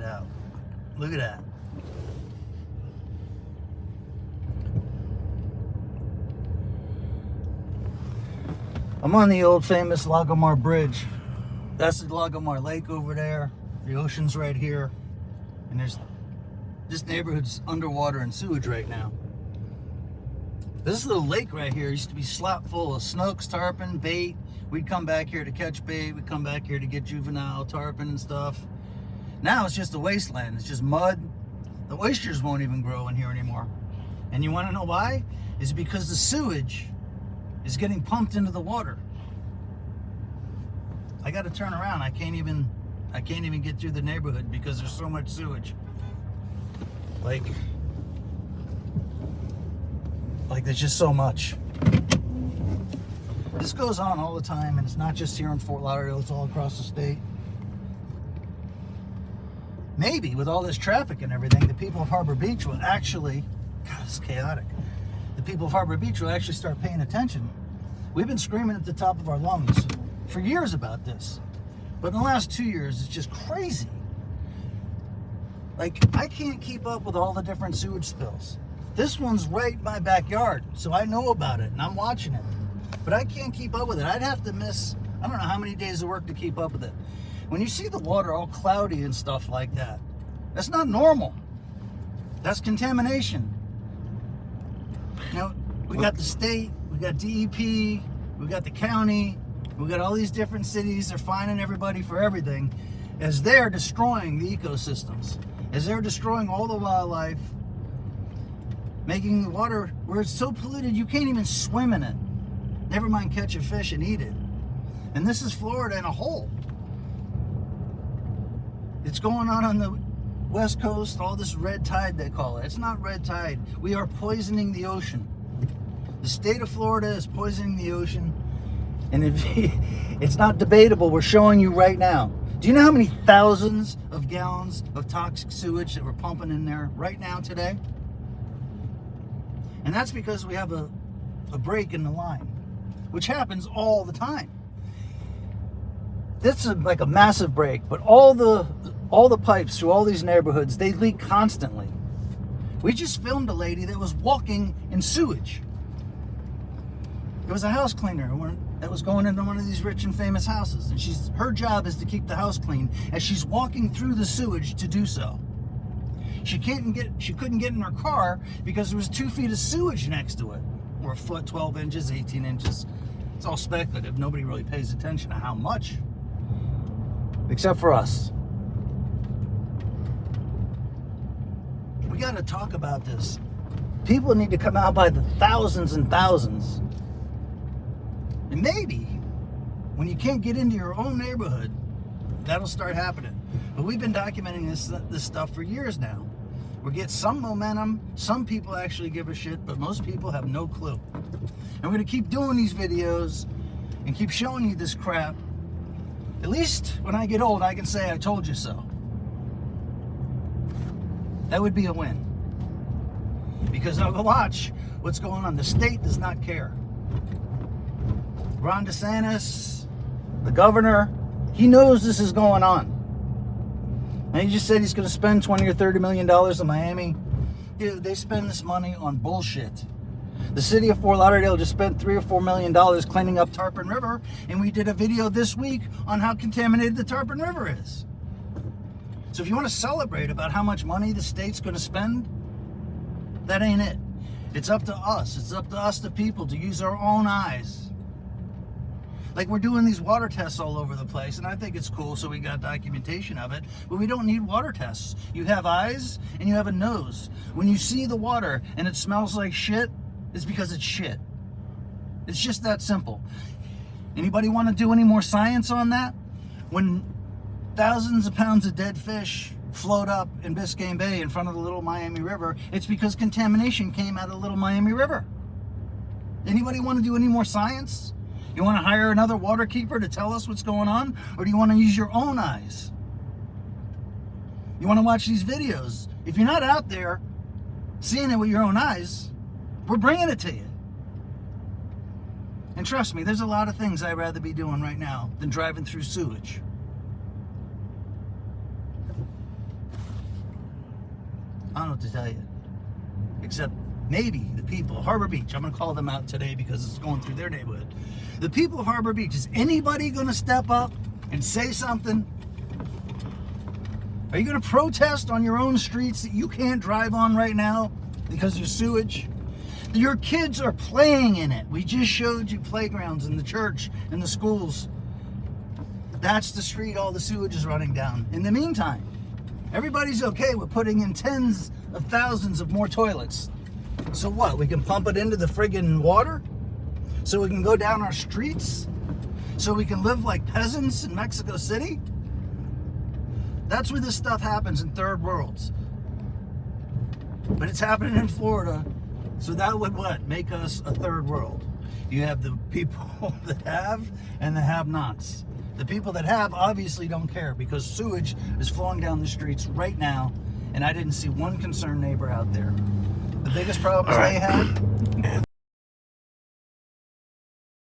out. Look at that. I'm on the old famous Lauderdale Bridge. That's the Lauderdale Lake over there. The ocean's right here. And this neighborhood's underwater in sewage right now. This little lake right here used to be slap full of snooks, tarpon, bait. We'd come back here to catch bait. We'd come back here to get juvenile tarpon and stuff. Now it's just a wasteland. It's just mud. The oysters won't even grow in here anymore. And you want to know why? It's because the sewage is getting pumped into the water. I got to turn around. I can't even get through the neighborhood because there's so much sewage. Like there's just so much. This goes on all the time, and it's not just here in Fort Lauderdale, it's all across the state. Maybe with all this traffic and everything, the people of Harbor Beach will actually, God, it's chaotic. The people of Harbor Beach will actually start paying attention. We've been screaming at the top of our lungs for years about this. But in the last 2 years, it's just crazy. Like, I can't keep up with all the different sewage spills. This one's right in my backyard, so I know about it, and I'm watching it. But I can't keep up with it. I'd have to miss, I don't know how many days of work to keep up with it. When you see the water all cloudy and stuff like that, that's not normal. That's contamination. You know, we got the state, we got DEP, we got the county, we got all these different cities. They're fining everybody for everything as they're destroying the ecosystems, as they're destroying all the wildlife, making the water where it's so polluted you can't even swim in it. Never mind catch a fish and eat it. And this is Florida in a whole. It's going on the West Coast, all this red tide they call it. It's not red tide. We are poisoning the ocean. The state of Florida is poisoning the ocean. And it's not debatable. We're showing you right now. Do you know how many thousands of gallons of toxic sewage that we're pumping in there right now today? And that's because we have a break in the line, which happens all the time. This is like a massive break, but all the pipes through all these neighborhoods, they leak constantly. We just filmed a lady that was walking in sewage. It was a house cleaner that was going into one of these rich and famous houses, and her job is to keep the house clean as she's walking through the sewage to do so. She couldn't get in her car because there was 2 feet of sewage next to it, or a foot, 12 inches, 18 inches. It's all speculative. Nobody really pays attention to how much, except for us. We got to talk about this. People need to come out by the thousands and thousands. And maybe when you can't get into your own neighborhood, that'll start happening. But we've been documenting this stuff for years now. We get some momentum. Some people actually give a shit, but most people have no clue. And we're going to keep doing these videos and keep showing you this crap. At least when I get old, I can say I told you so. That would be a win. Because I'll go watch what's going on. The state does not care. Ron DeSantis, the governor, he knows this is going on. And he just said he's going to spend $20 or $30 million in Miami. Dude, they spend this money on bullshit. The city of Fort Lauderdale just spent $3 or $4 million cleaning up Tarpon River, and we did a video this week on how contaminated the Tarpon River is. So if you want to celebrate about how much money the state's going to spend, that ain't it. It's up to us. It's up to us, the people, to use our own eyes. Like, we're doing these water tests all over the place, and I think it's cool, so we got documentation of it, but we don't need water tests. You have eyes and you have a nose. When you see the water and it smells like shit, it's because it's shit. It's just that simple. Anybody want to do any more science on that? When thousands of pounds of dead fish float up in Biscayne Bay in front of the Little Miami River, it's because contamination came out of the Little Miami River. Anybody want to do any more science? You want to hire another water keeper to tell us what's going on? Or do you want to use your own eyes? You want to watch these videos? If you're not out there seeing it with your own eyes, we're bringing it to you. And trust me, there's a lot of things I'd rather be doing right now than driving through sewage. I don't know what to tell you. Except maybe the people of Harbor Beach. I'm going to call them out today because it's going through their neighborhood. The people of Harbor Beach, is anybody going to step up and say something? Are you going to protest on your own streets that you can't drive on right now because of sewage? Your kids are playing in it. We just showed you playgrounds in the church and the schools. That's the street all the sewage is running down. In the meantime, everybody's okay with putting in tens of thousands of more toilets. So what? We can pump it into the friggin' water? So we can go down our streets? So we can live like peasants in Mexico City? That's where this stuff happens in third worlds. But it's happening in Florida. So that would what? Make us a third world. You have the people that have and the have-nots. The people that have obviously don't care because sewage is flowing down the streets right now, and I didn't see one concerned neighbor out there. The biggest problems they had